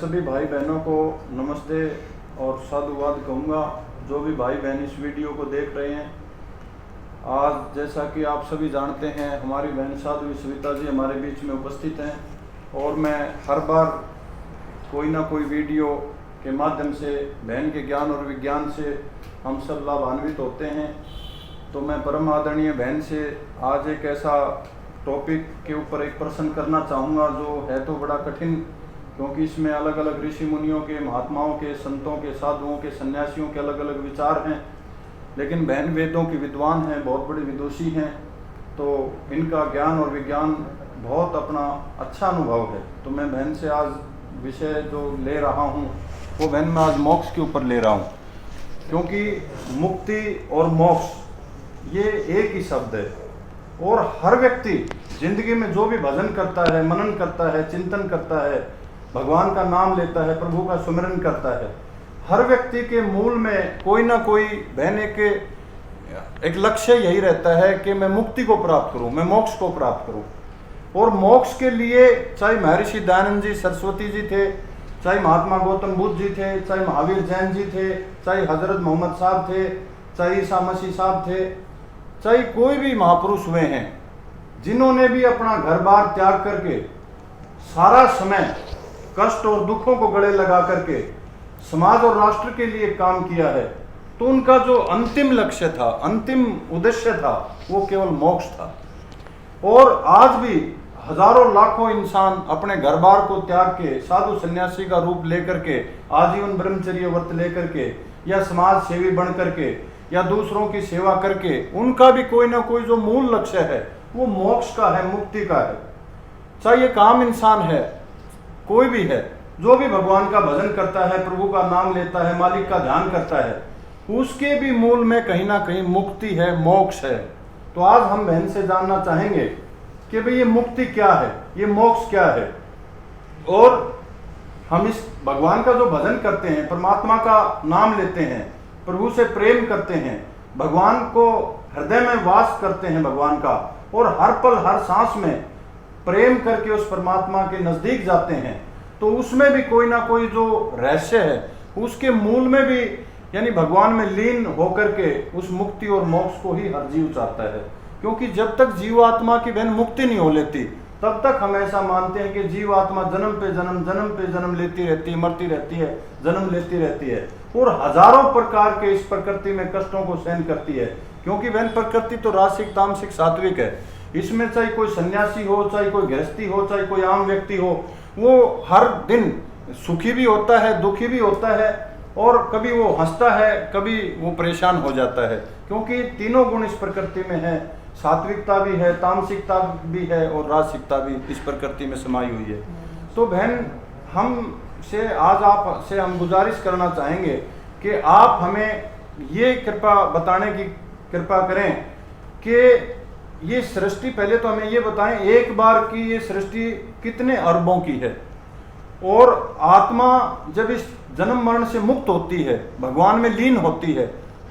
सभी भाई बहनों को नमस्ते और साधुवाद कहूँगा, जो भी भाई बहन इस वीडियो को देख रहे हैं। आज जैसा कि आप सभी जानते हैं, हमारी बहन साध्वी सविता जी हमारे बीच में उपस्थित हैं और मैं हर बार कोई ना कोई वीडियो के माध्यम से बहन के ज्ञान और विज्ञान से हम सब लाभान्वित होते हैं। तो मैं परम आदरणीय बहन से आज एक ऐसा टॉपिक के ऊपर एक प्रश्न करना चाहूँगा जो है तो बड़ा कठिन, क्योंकि इसमें अलग अलग ऋषि मुनियों के, महात्माओं के, संतों के, साधुओं के, सन्यासियों के अलग अलग विचार हैं। लेकिन बहन वेदों की विद्वान हैं, बहुत बड़ी विदुषी हैं, तो इनका ज्ञान और विज्ञान बहुत अपना अच्छा अनुभव है। तो मैं बहन से आज विषय जो ले रहा हूँ वो बहन मैं आज मोक्ष के ऊपर ले रहा हूँ, क्योंकि मुक्ति और मोक्ष ये एक ही शब्द है और हर व्यक्ति जिंदगी में जो भी भजन करता है, मनन करता है, चिंतन करता है, भगवान का नाम लेता है, प्रभु का सुमिरन करता है, हर व्यक्ति के मूल में कोई ना कोई बहने के एक लक्ष्य यही रहता है कि मैं मुक्ति को प्राप्त करूं, मैं मोक्ष को प्राप्त करूं। और मोक्ष के लिए चाहे महर्षि दयानंद जी सरस्वती जी थे, चाहे महात्मा गौतम बुद्ध जी थे, चाहे महावीर जैन जी थे, चाहे हजरत मोहम्मद साहब थे, चाहे ईसा मसीह साहब थे, चाहे कोई भी महापुरुष हुए हैं, जिन्होंने भी अपना घर बार त्याग करके सारा समय कष्ट और दुखों को गले लगा करके समाज और राष्ट्र के लिए काम किया है, तो उनका जो अंतिम लक्ष्य था, अंतिम उद्देश्य था, वो केवल मोक्ष था। और आज भी हजारों लाखों इंसान अपने घर बार को त्याग के साधु सन्यासी का रूप लेकर के, आजीवन ब्रह्मचर्य व्रत लेकर के, या समाज सेवी बन करके, या दूसरों की सेवा करके, उनका भी कोई ना कोई जो मूल लक्ष्य है वो मोक्ष का है, मुक्ति का है। चाहे ये काम इंसान है, कोई भी है, जो भी भगवान का भजन करता है, प्रभु का नाम लेता है, मालिक का ध्यान करता है, उसके भी मूल में कहीं ना कहीं मुक्ति है, मोक्ष है। तो आज हम बहन से जानना चाहेंगे कि भाई ये मुक्ति क्या है, ये मोक्ष क्या है। और हम इस भगवान का जो भजन करते हैं, परमात्मा का नाम लेते हैं, प्रभु से प्रेम करते हैं, भगवान को हृदय में वास करते हैं भगवान का, और हर पल हर सांस में प्रेम करके उस परमात्मा के नजदीक जाते हैं, तो उसमें भी कोई ना कोई जो रहस्य है, उसके मूल में भी यानी भगवान में लीन होकर के उस मुक्ति और मोक्ष को ही हर जीव चाहता है। क्योंकि जब तक जीव आत्मा की बहन मुक्ति नहीं हो लेती, तब तक हम ऐसा मानते हैं कि जीव आत्मा जन्म पे जन्म लेती रहती है, मरती रहती है, जन्म लेती रहती है, और हजारों प्रकार के इस प्रकृति में कष्टों को सहन करती है। क्योंकि बहन प्रकृति तो रासिक, तामसिक, सात्विक है। इसमें चाहे कोई सन्यासी हो, चाहे कोई गृहस्थी हो, चाहे कोई आम व्यक्ति हो, वो हर दिन सुखी भी होता है, दुखी भी होता है, और कभी वो हंसता है, कभी वो परेशान हो जाता है। क्योंकि तीनों गुण इस प्रकृति में है, सात्विकता भी है, तामसिकता भी है, और रासिकता भी इस प्रकृति में समाई हुई है। तो बहन हम से आज आप से हम गुजारिश करना चाहेंगे कि आप हमें ये कृपा बताने की कृपा करें कि ये सृष्टि, पहले तो हमें ये बताएं एक बार की ये सृष्टि कितने अरबों की है, और आत्मा जब इस जन्म मरण से मुक्त होती है, भगवान में लीन होती है,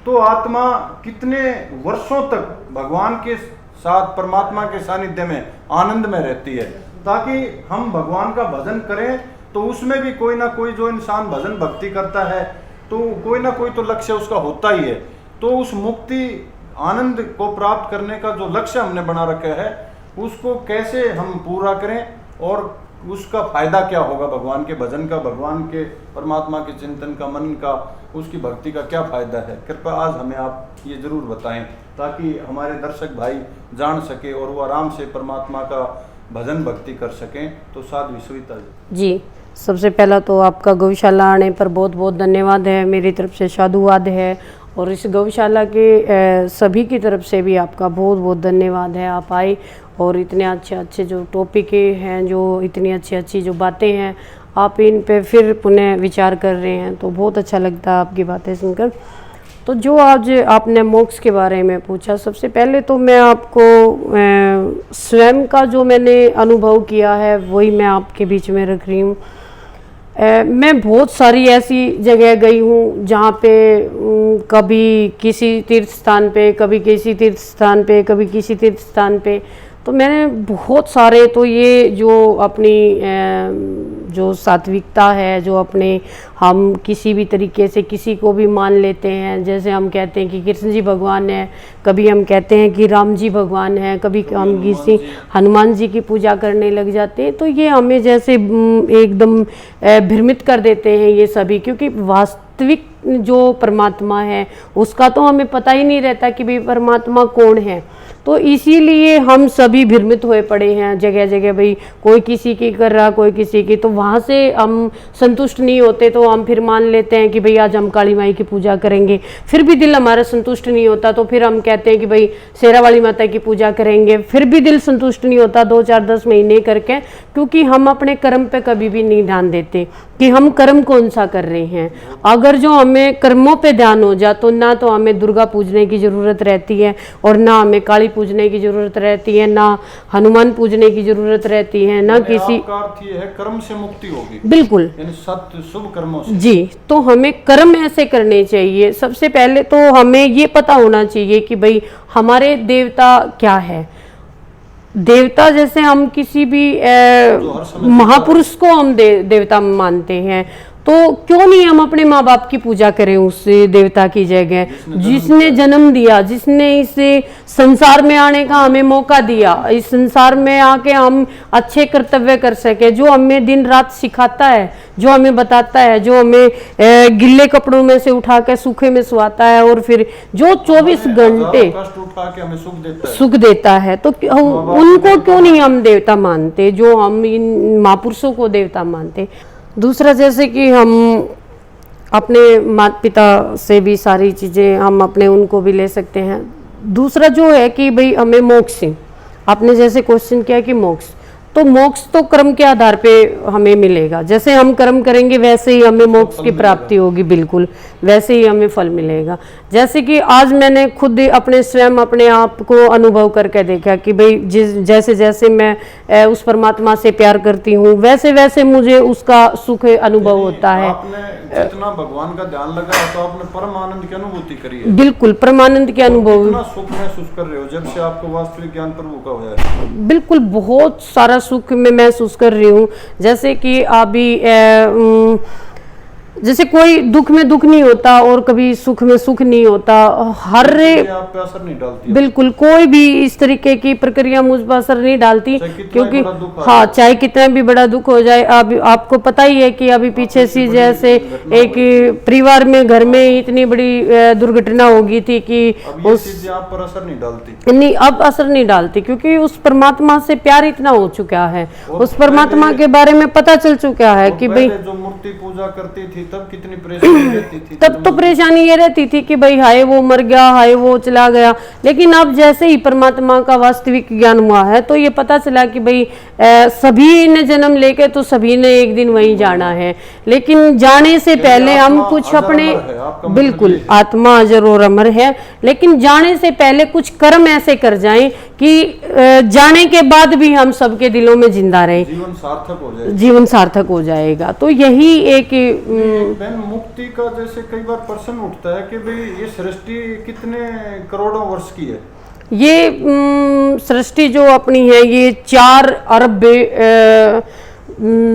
तो आत्मा कितने वर्षों तक भगवान के साथ, परमात्मा के सानिध्य में आनंद में रहती है। ताकि हम भगवान का भजन करें तो उसमें भी कोई ना कोई, जो इंसान भजन भक्ति करता है तो कोई ना कोई तो लक्ष्य उसका होता ही है। तो उस मुक्ति आनंद को प्राप्त करने का जो लक्ष्य हमने बना रखा है, उसको कैसे हम पूरा करें, और उसका फायदा क्या होगा, भगवान के भजन का, भगवान के परमात्मा के चिंतन का, मन का, उसकी भक्ति का क्या फायदा है। कृपया आज हमें आप ये जरूर बताएं, ताकि हमारे दर्शक भाई जान सके और वो आराम से परमात्मा का भजन भक्ति कर सकें। तो साध्वी सविता जी, सबसे पहला तो आपका गौशाला आने पर बहुत बहुत धन्यवाद है, मेरी तरफ से साधुवाद है, और इस गौशाला के सभी की तरफ से भी आपका बहुत बहुत धन्यवाद है। आप आए और इतने अच्छे जो टॉपिक हैं, जो इतनी अच्छी जो बातें हैं, आप इन पे फिर पुनः विचार कर रहे हैं, तो बहुत अच्छा लगता है आपकी बातें सुनकर। तो जो आज आपने मोक्ष के बारे में पूछा, सबसे पहले तो मैं आपको स्वयं का जो मैंने अनुभव किया है वही मैं आपके बीच में रख रही हूँ। मैं बहुत सारी ऐसी जगह गई हूँ जहाँ पे कभी किसी तीर्थ स्थान पे, कभी किसी तीर्थ स्थान पे, कभी किसी तीर्थ स्थान पे, तो मैंने बहुत सारे, तो ये जो अपनी जो सात्विकता है, जो अपने हम किसी भी तरीके से किसी को भी मान लेते हैं, जैसे हम कहते हैं कि कृष्ण जी भगवान है, कभी हम कहते हैं कि राम जी भगवान है, कभी हम किसी हनुमान जी की पूजा करने लग जाते हैं, तो ये हमें जैसे एकदम भ्रमित कर देते हैं ये सभी, क्योंकि वास्तविक जो परमात्मा है उसका तो हमें पता ही नहीं रहता कि भाई परमात्मा कौन है। तो इसीलिए हम सभी भ्रमित हुए पड़े हैं जगह जगह, भाई कोई किसी की कर रहा, कोई किसी की, तो वहाँ से हम संतुष्ट नहीं होते, तो हम फिर मान लेते हैं कि भाई आज हम काली माई की पूजा करेंगे, फिर भी दिल हमारा संतुष्ट नहीं होता, तो फिर हम कहते हैं कि भाई शेरा वाली माता की पूजा करेंगे, फिर भी दिल संतुष्ट नहीं होता 2 4 10 महीने करके, क्योंकि हम अपने कर्म पे कभी भी नहीं ध्यान देते कि हम कर्म कौन सा कर रहे हैं। अगर जो हमें कर्मों पे ध्यान हो जा तो ना तो हमें दुर्गा पूजने की ज़रूरत रहती है, और ना हमें काली पूजने की ज़रूरत रहती है, ना हनुमान पूजने की ज़रूरत रहती है, ना किसी आपका अर्थ ये है कर्म से मुक्ति होगी, बिल्कुल यानी सत्य शुभ कर्मों से। जी, तो हमें कर्म ऐसे करने चाहिए। सबसे पहले तो हमें ये पता होना चाहिए कि भाई हमारे देवता क्या है। देवता जैसे हम किसी भी महापुरुष को हम देवता मानते हैं, तो क्यों नहीं हम अपने माँ बाप की पूजा करें उस देवता की जगह, जिसने जन्म दिया, जिसने इस संसार में आने का हमें मौका दिया, इस संसार में आके हम अच्छे कर्तव्य कर सके, जो हमें दिन रात सिखाता है, जो हमें बताता है, जो हमें गिल्ले कपड़ों में से उठा के सूखे में सुलाता है, और फिर जो 24 घंटे कष्ट उठा के हमें सुख देता है, तो उनको क्यों नहीं हम देवता मानते, जो हम इन महापुरुषों को देवता मानते। दूसरा, जैसे कि हम अपने माता पिता से भी सारी चीज़ें हम अपने उनको भी ले सकते हैं। दूसरा जो है कि भाई हमें मोक्ष, आपने जैसे क्वेश्चन किया कि मोक्ष, तो मोक्ष तो कर्म के आधार पे हमें मिलेगा, जैसे हम कर्म करेंगे वैसे ही हमें मोक्ष की प्राप्ति होगी, बिल्कुल वैसे ही हमें फल मिलेगा। जैसे कि आज मैंने खुद अपने स्वयं अपने आप को अनुभव करके देखा कि भाई जैसे जैसे मैं उस परमात्मा से प्यार करती हूँ, वैसे वैसे मुझे उसका सुख अनुभव होता है। आपने जितना भगवान का ध्यान लगाया तो आपने परम आनंद की अनुभूति करी है। बिल्कुल परमानंद के अनुभव, कितना सुख महसूस कर रहे हो जब से आपको वास्तविक ज्ञान प्रभु का हुआ है। बिल्कुल बहुत सारा सुख में महसूस कर रही हूँ। जैसे कि अभी जैसे कोई दुख में दुख नहीं होता और कभी सुख में सुख नहीं होता, हर आप पे असर नहीं डालती, बिल्कुल कोई भी इस तरीके की प्रक्रिया मुझ पर असर नहीं डालती, क्योंकि हाँ चाहे कितना भी बड़ा दुख हो जाए। अब आपको पता ही है कि अभी पीछे सी जैसे एक परिवार में घर में इतनी बड़ी दुर्घटना हो गई थी कि उस आप पर असर नहीं डालती, नहीं अब असर नहीं डालती, क्योंकि उस परमात्मा से प्यार इतना हो चुका है, उस परमात्मा के बारे में पता चल चुका है कि भाई जो मूर्ति पूजा करती थी तब कितनी परेशानी रहती थी, तब तो परेशानी ये रहती थी कि भाई हाय वो मर गया, हाय वो चला गया। लेकिन अब जैसे ही परमात्मा का वास्तविक ज्ञान हुआ है तो ये पता चला कि भाई सभी ने जन्म लेके तो सभी ने एक दिन वहीं जाना है, लेकिन जाने से पहले हम कुछ अपने, बिल्कुल आत्मा अजर और अमर है, लेकिन जाने से पहले कुछ कर्म ऐसे कर जाएं कि जाने के बाद भी हम सबके दिलों में जिंदा रहे, जीवन सार्थक हो जाएगा, जीवन सार्थक हो जाएगा। तो यही एक मुक्ति का जैसे कई बार प्रश्न उठता है कि भाई ये सृष्टि कितने करोड़ों वर्ष की है। ये सृष्टि जो अपनी है ये 4 अरब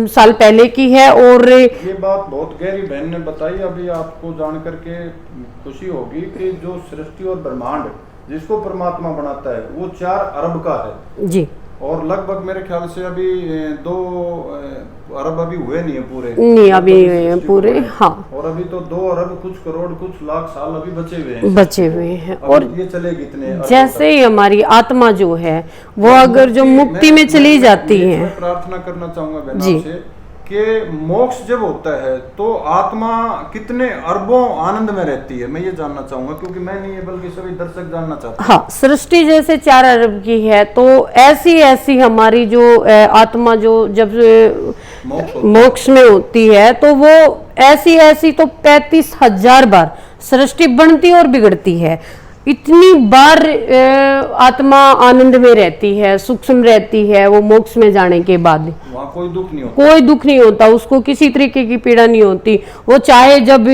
साल पहले की है, और ये बात बहुत गहरी बहन ने बताई, अभी आपको जान करके खुशी होगी कि जो सृष्टि और ब्रह्मांड जिसको परमात्मा बनाता है वो 4 अरब का है जी, और लगभग मेरे ख्याल से अभी 2 अरब अभी हुए नहीं है पूरे, नहीं अभी पूरे, हाँ, और अभी तो 2 अरब कुछ करोड़ कुछ लाख साल अभी बचे हुए हैं, और ये चलेगी इतने जैसे ही हमारी आत्मा जो है वो अगर जो मुक्ति में चली जाती है, प्रार्थना करना चाहूंगा बहन आपसे कि मोक्ष जब होता है तो आत्मा कितने अरबों आनंद में रहती है, मैं ये जानना चाहूंगा, क्योंकि मैं नहीं है बल्कि सभी दर्शक जानना चाहते हैं। हाँ, सृष्टि जैसे 4 अरब की है तो ऐसी ऐसी हमारी जो आत्मा जो जब मोक्ष में होती है तो वो ऐसी ऐसी तो 35,000 बार सृष्टि बनती और बिगड़ती है, इतनी बार आत्मा आनंद में रहती है, सूक्ष्म रहती है। वो मोक्ष में जाने के बाद वहाँ कोई दुख नहीं होता, कोई दुख नहीं होता, उसको किसी तरीके की पीड़ा नहीं होती। वो चाहे जब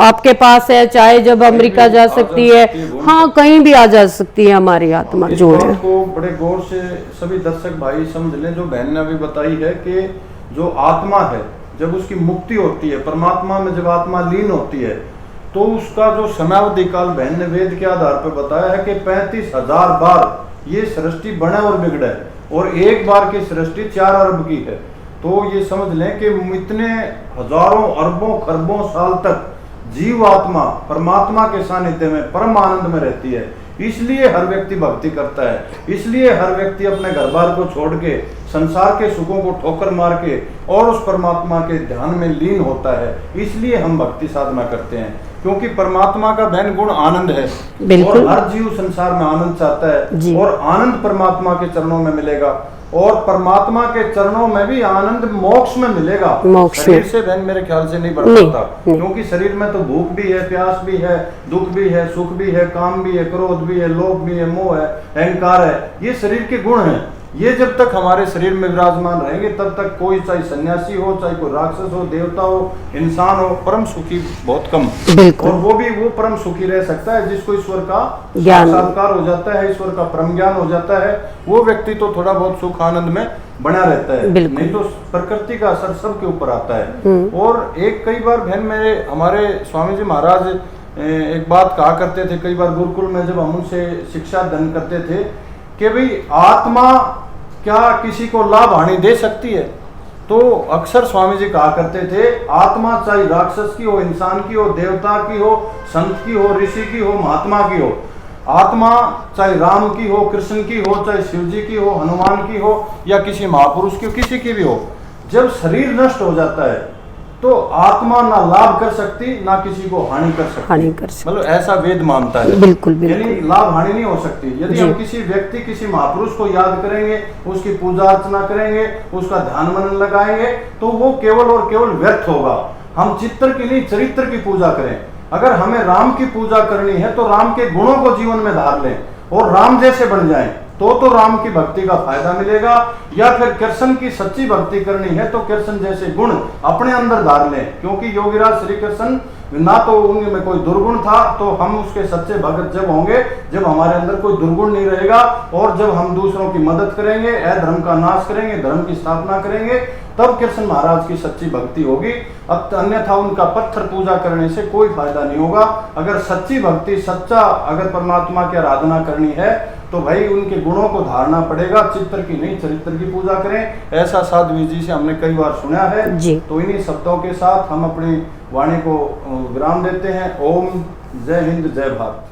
आपके पास है, चाहे जब अमेरिका जा सकती है, हाँ कहीं भी आ जा सकती है हमारी आत्मा जो है। को बड़े गौर से सभी दर्शक भाई समझ लें, जो बहन ने अभी बताई है कि जो आत्मा है जब उसकी मुक्ति होती है, परमात्मा में जब आत्मा लीन होती है, तो उसका जो समयावधि काल बहन ने वेद के आधार पर बताया है कि 35,000 बार ये सृष्टि बने और बिगड़े, और एक बार की सृष्टि 4 अरब की है। तो ये समझ लें कि इतने हजारों अरबों खरबों साल तक जीव आत्मा परमात्मा के सानिध्य में परम आनंद में रहती है। इसलिए हर व्यक्ति भक्ति करता है, इसलिए हर व्यक्ति अपने घर बार को छोड़ के संसार के सुखों को ठोकर मार के और उस परमात्मा के ध्यान में लीन होता है। इसलिए हम भक्ति साधना करते हैं, क्योंकि परमात्मा का बहन गुण आनंद है, और हर जीव संसार में आनंद चाहता है, और आनंद परमात्मा के चरणों में मिलेगा, और परमात्मा के चरणों में भी आनंद मोक्ष में मिलेगा। शरीर से बहन मेरे ख्याल से नहीं बढ़ सकता, क्योंकि शरीर में तो भूख भी है, प्यास भी है, दुख भी है, सुख भी है, काम भी है, क्रोध भी है, लोभ भी है, मोह है, अहंकार है। ये शरीर के गुण हैं। ये जब तक हमारे शरीर में विराजमान रहेंगे तब तक कोई, चाहे सन्यासी हो, चाहे कोई राक्षस हो, देवता हो, इंसान हो, परम सुखी बहुत कम, और वो भी वो परम सुखी रह सकता है जिसको ईश्वर का साक्षात्कार हो जाता है, ईश्वर का परम ज्ञान हो जाता है। वो व्यक्ति तो थोड़ा बहुत सुख आनंद में बना रहता है, नहीं तो प्रकृति का असर सबके ऊपर आता है। और एक कई बार बहन मेरे हमारे स्वामी जी महाराज एक बात कहा करते थे, कई बार गुरुकुल में जब हम उनसे शिक्षा दान करते थे कि भाई आत्मा क्या किसी को लाभ हानि दे सकती है? तो अक्सर स्वामी जी कहा करते थे, आत्मा चाहे राक्षस की हो, इंसान की हो, देवता की हो, संत की हो, ऋषि की हो, महात्मा की हो, आत्मा चाहे राम की हो, कृष्ण की हो, चाहे शिव जी की हो, हनुमान की हो, या किसी महापुरुष की हो, किसी की भी हो, जब शरीर नष्ट हो जाता है तो आत्मा ना लाभ कर सकती, ना किसी को हानि कर सकती। मतलब ऐसा वेद मानता है, बिल्कुल यानी लाभ हानि नहीं हो सकती। यदि हम किसी व्यक्ति, किसी महापुरुष को याद करेंगे, उसकी पूजा अर्चना करेंगे, उसका ध्यान मनन लगाएंगे, तो वो केवल और केवल व्यर्थ होगा। हम चित्र की नहीं, चरित्र की पूजा करें। अगर हमें राम की पूजा करनी है तो राम के गुणों को जीवन में धार लें और राम जैसे बन जाएं, तो राम की भक्ति का फायदा मिलेगा। या फिर कृष्ण की सच्ची भक्ति करनी है तो कृष्ण जैसे गुण अपने अंदर धार लें, क्योंकि योगीराज श्री कृष्ण ना तो उनमें कोई दुर्गुण था, तो हम उसके सच्चे भगत जब होंगे जब हमारे अंदर कोई दुर्गुण नहीं रहेगा, और जब हम दूसरों की मदद करेंगे, अधर्म का नाश करेंगे, धर्म की स्थापना करेंगे, तब कृष्ण महाराज की सच्ची भक्ति होगी। अब अन्यथा उनका पत्थर पूजा करने से कोई फायदा नहीं होगा। अगर सच्ची भक्ति, सच्चा अगर परमात्मा की आराधना करनी है तो भाई उनके गुणों को धारना पड़ेगा, चित्र की नहीं चरित्र की पूजा करें। ऐसा साध्वी जी से हमने कई बार सुना है। तो इन्हीं शब्दों के साथ हम अपनी वाणी को विराम देते हैं। ओम जय हिंद, जय भारत।